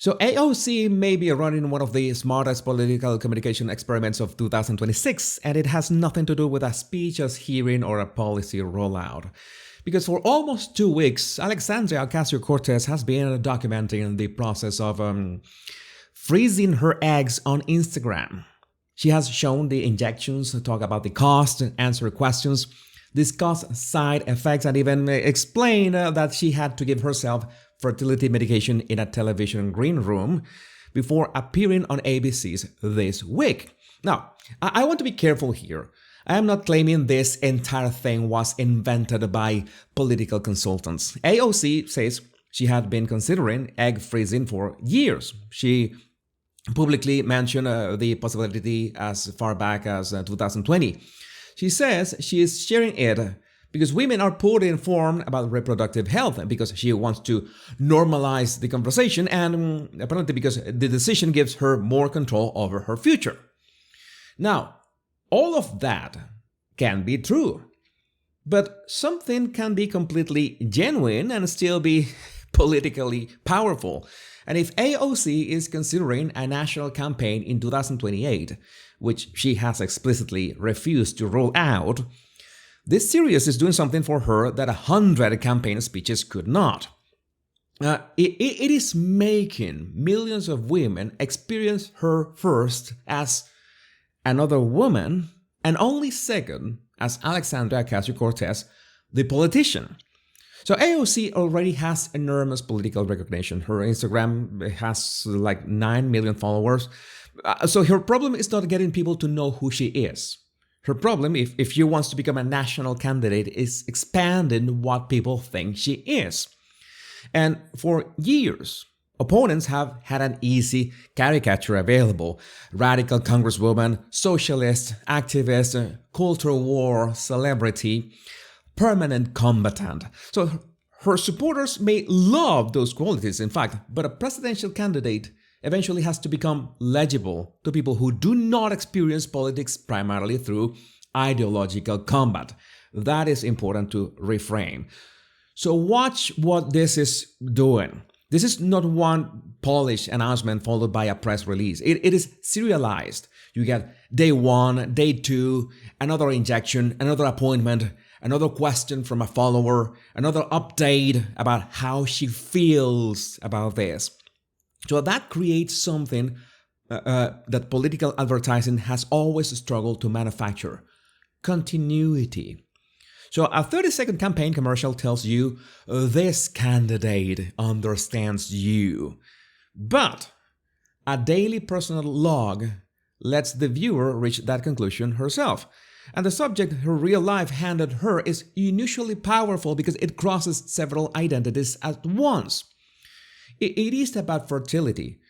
So AOC may be running one of the smartest political communication experiments of 2026, and it has nothing to do with a speech, a hearing, or a policy rollout. Because for almost 2 weeks, Alexandria Ocasio-Cortez has been documenting the process of freezing her eggs on Instagram. She has shown the injections, talk about the cost, answer questions, discuss side effects, and even explain that she had to give herself fertility medication in a television green room before appearing on ABC's This Week. Now, I want to be careful here. I am not claiming this entire thing was invented by political consultants. AOC says she had been considering egg freezing for years. She publicly mentioned the possibility as far back as 2020. She says she is sharing it because women are poorly informed about reproductive health, because she wants to normalize the conversation, and apparently because the decision gives her more control over her future. Now, all of that can be true, but something can be completely genuine and still be politically powerful. And if AOC is considering a national campaign in 2028, which she has explicitly refused to roll out, this series is doing something for her that 100 campaign speeches could not. It is making millions of women experience her first as another woman and only second as Alexandria Ocasio-Cortez, the politician. So AOC already has enormous political recognition. Her Instagram has like 9 million followers. So her problem is not getting people to know who she is. Her problem, if she wants to become a national candidate, is expanding what people think she is. And for years, opponents have had an easy caricature available. Radical congresswoman, socialist, activist, culture war celebrity, permanent combatant. So her supporters may love those qualities, in fact, but a presidential candidate eventually has to become legible to people who do not experience politics primarily through ideological combat. That is important to reframe. So watch what this is doing. This is not one polished announcement followed by a press release. It is serialized. You get day 1, day 2, another injection, another appointment, another question from a follower, another update about how she feels about this. So that creates something that political advertising has always struggled to manufacture: continuity. So a 30-second campaign commercial tells you this candidate understands you. But a daily personal log lets the viewer reach that conclusion herself. And the subject her real life handed her is unusually powerful because it crosses several identities at once. It is about fertility,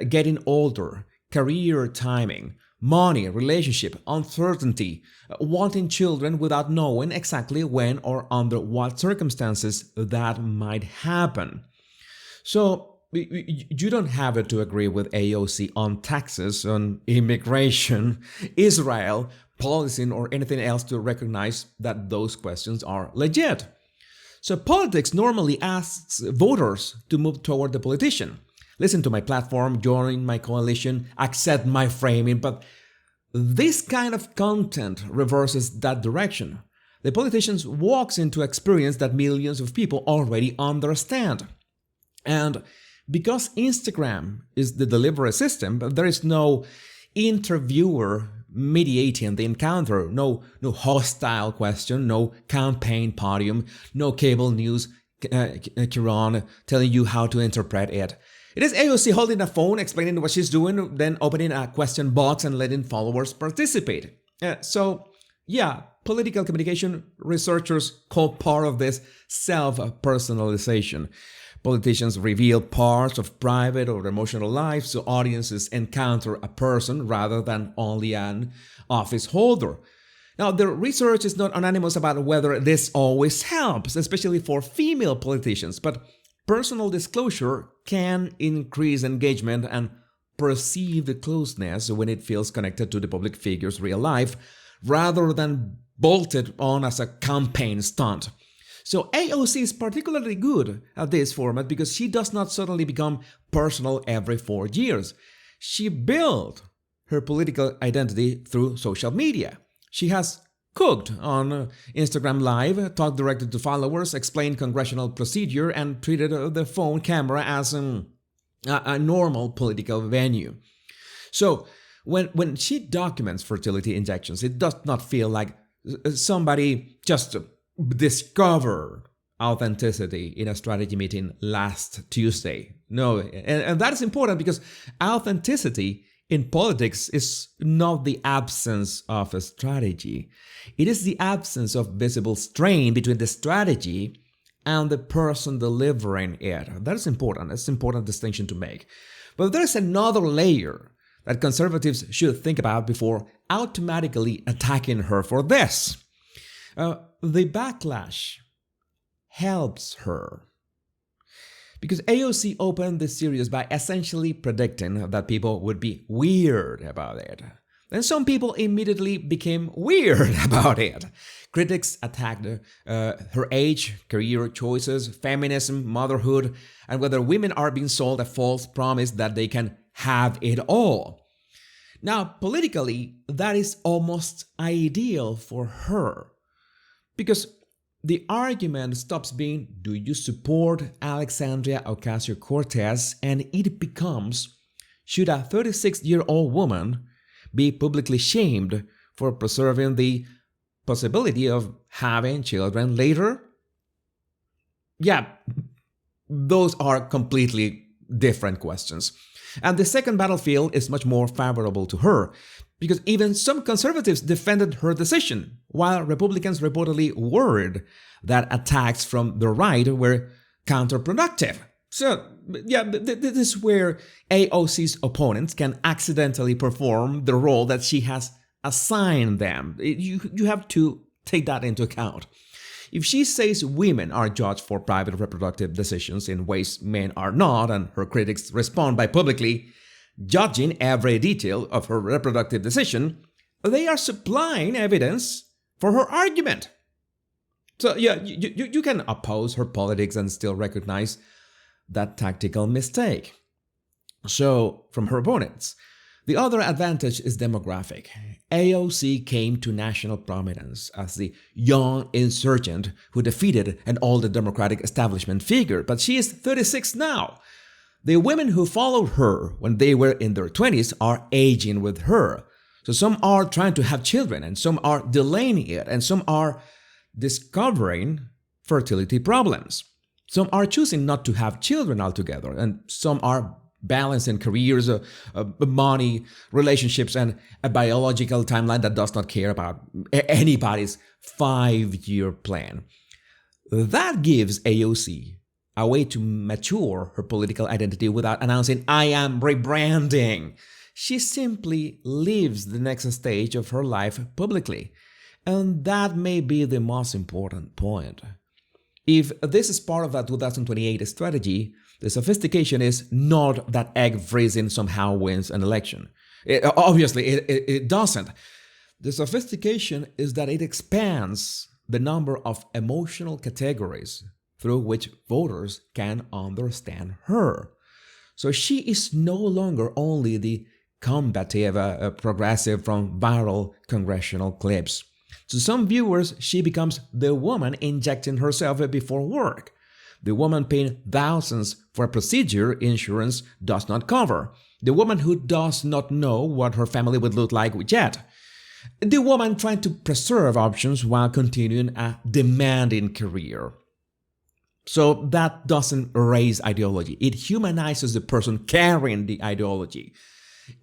getting older, career timing, money, relationship, uncertainty, wanting children without knowing exactly when or under what circumstances that might happen. So you don't have to agree with AOC on taxes, on immigration, Israel, policing, or anything else to recognize that those questions are legit. So politics normally asks voters to move toward the politician. Listen to my platform, join my coalition, accept my framing, but this kind of content reverses that direction. The politician walks into experience that millions of people already understand. And because Instagram is the delivery system, there is no interviewer mediating the encounter, no hostile question, no campaign podium, no cable news Kiran telling you how to interpret it. It is AOC holding a phone, explaining what she's doing, then opening a question box and letting followers participate. Political communication researchers call part of this self-personalization. Politicians reveal parts of private or emotional life so audiences encounter a person rather than only an office holder. Now, the research is not unanimous about whether this always helps, especially for female politicians, but personal disclosure can increase engagement and perceived closeness when it feels connected to the public figure's real life, rather than bolted on as a campaign stunt. So AOC is particularly good at this format because she does not suddenly become personal every 4 years. She built her political identity through social media. She has cooked on Instagram Live, talked directly to followers, explained congressional procedure, and treated the phone camera as a normal political venue. So when she documents fertility injections, it does not feel like somebody just discovered authenticity in a strategy meeting last Tuesday. No, and that is important because authenticity in politics is not the absence of a strategy. It is the absence of visible strain between the strategy and the person delivering it. That is important. It's an important distinction to make. But there's another layer that conservatives should think about before automatically attacking her for this. The backlash helps her. Because AOC opened this series by essentially predicting that people would be weird about it. Then some people immediately became weird about it. Critics attacked her age, career choices, feminism, motherhood, and whether women are being sold a false promise that they can have it all. Now, politically, that is almost ideal for her. Because the argument stops being, do you support Alexandria Ocasio-Cortez? And it becomes, should a 36-year-old woman be publicly shamed for preserving the possibility of having children later? Yeah, those are completely different questions. And the second battlefield is much more favorable to her, because even some conservatives defended her decision, while Republicans reportedly worried that attacks from the right were counterproductive. So, yeah, this is where AOC's opponents can accidentally perform the role that she has assigned them. You have to take that into account. If she says women are judged for private reproductive decisions in ways men are not, and her critics respond by publicly judging every detail of her reproductive decision, they are supplying evidence for her argument. So yeah, you can oppose her politics and still recognize that tactical mistake. So, from her opponents, the other advantage is demographic. AOC came to national prominence as the young insurgent who defeated an older Democratic establishment figure, but she is 36 now. The women who followed her when they were in their 20s are aging with her. So some are trying to have children, and some are delaying it, and some are discovering fertility problems. Some are choosing not to have children altogether, and some are balancing careers, money, relationships, and a biological timeline that does not care about anybody's 5-year plan. That gives AOC a way to mature her political identity without announcing, I am rebranding. She simply lives the next stage of her life publicly. And that may be the most important point. If this is part of that 2028 strategy, the sophistication is not that egg freezing somehow wins an election. Obviously, it doesn't. The sophistication is that it expands the number of emotional categories through which voters can understand her. So she is no longer only the combative progressive from viral congressional clips. To some viewers, she becomes the woman injecting herself before work, the woman paying thousands for a procedure insurance does not cover, the woman who does not know what her family would look like yet, the woman trying to preserve options while continuing a demanding career. So that doesn't erase ideology. It humanizes the person carrying the ideology.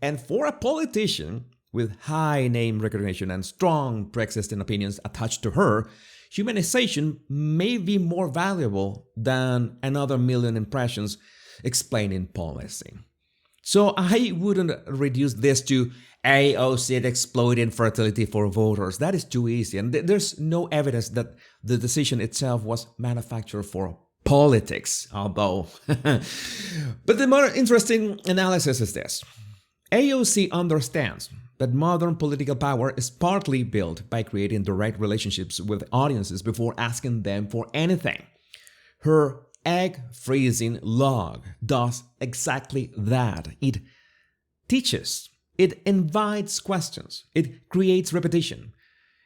And for a politician with high name recognition and strong pre-existing opinions attached to her, humanization may be more valuable than another million impressions explaining policy. So I wouldn't reduce this to AOC exploiting fertility for voters. That is too easy, and there's no evidence that the decision itself was manufactured for politics, although. But the more interesting analysis is this. AOC understands that modern political power is partly built by creating direct relationships with audiences before asking them for anything. Her egg freezing log does exactly that. It teaches, it invites questions, it creates repetition.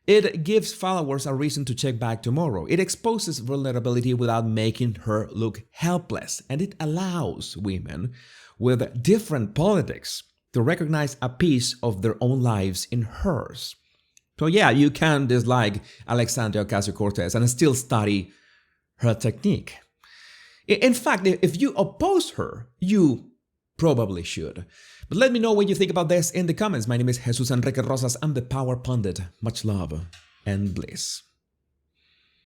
It gives followers a reason to check back tomorrow. It exposes vulnerability without making her look helpless. And it allows women with different politics to recognize a piece of their own lives in hers. So yeah, you can dislike Alexandria Ocasio-Cortez and still study her technique. In fact, if you oppose her, you probably should. But let me know what you think about this in the comments. My name is Jesus Enrique Rosas. I'm the Power Pundit. Much love and bliss.